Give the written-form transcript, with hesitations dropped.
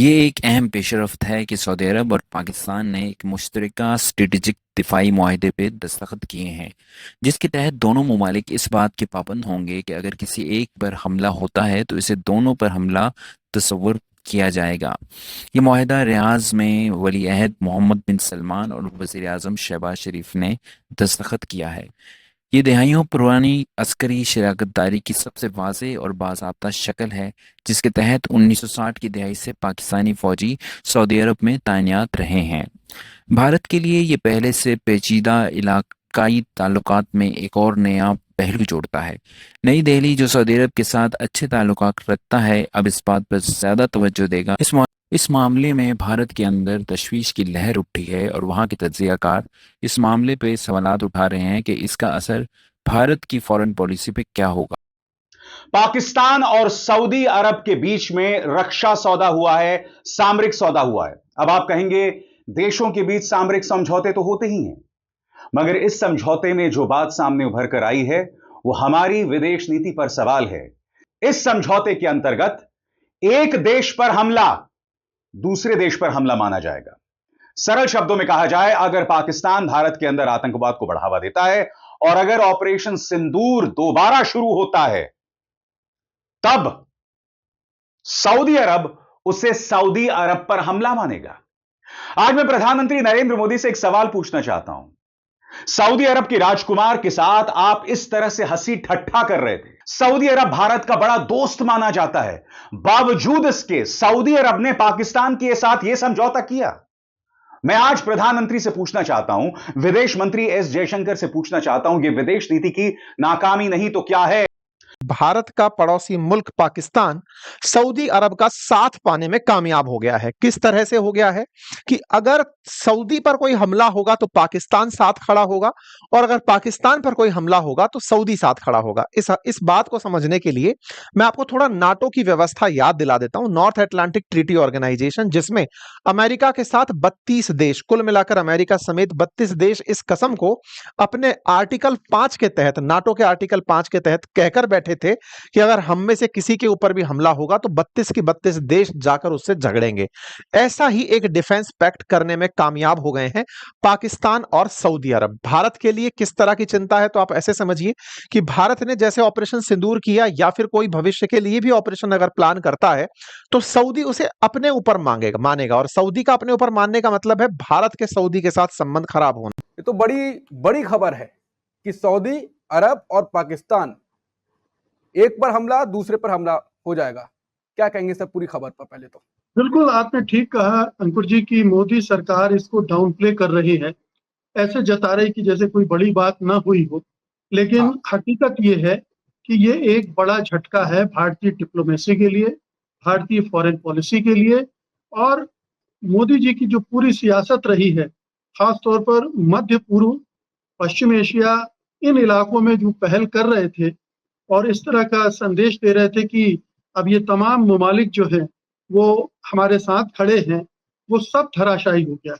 ये एक अहम पेशरफ्त है कि सऊदी अरब और पाकिस्तान ने एक मुश्तरका स्ट्रेटेजिक दिफाई मुआहदे पे दस्तखत किए हैं, जिसके तहत दोनों ममालिक इस बात के पाबंद होंगे कि अगर किसी एक पर हमला होता है तो इसे दोनों पर हमला तस्वुर किया जाएगा। ये मुआहदा रियाज में वली अहद मोहम्मद बिन सलमान और वज़ीर आज़म शहबाज शरीफ ने दस्तखत किया है। ये दहाइयों पुरानी अस्करी शराकतदारी की सबसे वाज़ेह और बाज़ाब्ता शक्ल है, जिसके तहत 1960 की दहाई से पाकिस्तानी फ़ौजी सऊदी अरब में तैनात रहे हैं। भारत के लिए ये पहले से पेचीदा इलाकाई ताल्लुकात में एक और नया पहलू जोड़ता है। नई दिल्ली, जो सऊदी अरब के साथ अच्छे ताल्लुकात रखता है, अब इस बात पर ज़्यादा तवज्जो देगा। इस मामले में भारत के अंदर तशवीश की लहर उठी है और वहाँ के तज्ज़ियाकार इस मामले पे सवालात उठा रहे हैं कि इसका असर भारत की फॉरेन पॉलिसी पे क्या होगा। पाकिस्तान और सऊदी अरब के बीच में रक्षा सौदा हुआ है, सामरिक सौदा हुआ है। अब आप कहेंगे देशों के बीच सामरिक समझौते तो होते ही हैं, मगर इस समझौते में जो बात सामने उभर कर आई है वो हमारी विदेश नीति पर सवाल है। इस समझौते के अंतर्गत एक देश पर हमला दूसरे देश पर हमला माना जाएगा। सरल शब्दों में कहा जाए, अगर पाकिस्तान भारत के अंदर आतंकवाद को बढ़ावा देता है और अगर ऑपरेशन सिंदूर दोबारा शुरू होता है, तब सऊदी अरब उसे सऊदी अरब पर हमला मानेगा। आज मैं प्रधानमंत्री नरेंद्र मोदी से एक सवाल पूछना चाहता हूं। सऊदी अरब की राजकुमार के साथ आप इस तरह से हंसी ठट्ठा कर रहे थे। सऊदी अरब भारत का बड़ा दोस्त माना जाता है, बावजूद इसके सऊदी अरब ने पाकिस्तान के साथ यह समझौता किया। मैं आज प्रधानमंत्री से पूछना चाहता हूं, विदेश मंत्री एस जयशंकर से पूछना चाहता हूं, कि विदेश नीति की नाकामी नहीं तो क्या है? भारत का पड़ोसी मुल्क पाकिस्तान सऊदी अरब का साथ पाने में कामयाब हो गया है। किस तरह से हो गया है कि अगर सऊदी पर कोई हमला होगा तो पाकिस्तान साथ खड़ा होगा, और अगर पाकिस्तान पर कोई हमला होगा तो सऊदी साथ खड़ा होगा। इस बात को समझने के लिए मैं आपको थोड़ा नाटो की व्यवस्था याद दिला देता हूं, नॉर्थ अटलांटिक ट्रीटी ऑर्गेनाइजेशन, जिसमें अमेरिका के साथ 32 देश, कुल मिलाकर अमेरिका समेत 32 देश इस कसम को अपने आर्टिकल 5 के तहत, नाटो के आर्टिकल 5 के तहत कहकर बैठे थे कि अगर हम में से किसी के ऊपर भी हमला होगा तो 32 के 32 देश जाकर उससे झगड़ेंगे। ऐसा ही एक डिफेंस पैक्ट करने में कामयाब हो गए हैं पाकिस्तान और सऊदी अरब। भारत के लिए किस तरह की चिंता है, तो आप ऐसे समझिए कि भारत ने जैसे ऑपरेशन सिंदूर किया, या फिर कोई भविष्य के लिए भी ऑपरेशन अगर प्लान करता है, तो सऊदी उसे अपने ऊपर मानेगा, और सऊदी का अपने ऊपर मानने का मतलब है भारत के सऊदी के साथ संबंध खराब होना। ये तो बड़ी बड़ी खबर है कि सऊदी अरब और पाकिस्तान एक पर हमला दूसरे पर हमला हो जाएगा। क्या कहेंगे सर पूरी खबर पर? पहले तो बिल्कुल आपने ठीक कहा अंकुर जी की मोदी सरकार इसको डाउन प्ले कर रही है, ऐसे जता रही कि जैसे कोई बड़ी बात ना हुई हो, लेकिन हकीकत ये है कि ये एक बड़ा झटका है भारतीय डिप्लोमेसी के लिए, भारतीय फॉरेन पॉलिसी के लिए, और मोदी जी की जो पूरी सियासत रही है, खास तौर पर मध्य पूर्व, पश्चिम एशिया, इन इलाकों में जो पहल कर रहे थे और इस तरह का संदेश दे रहे थे कि अब ये तमाम ममालिक जो हैं वो हमारे साथ खड़े हैं, वो सब धराशायी हो गया।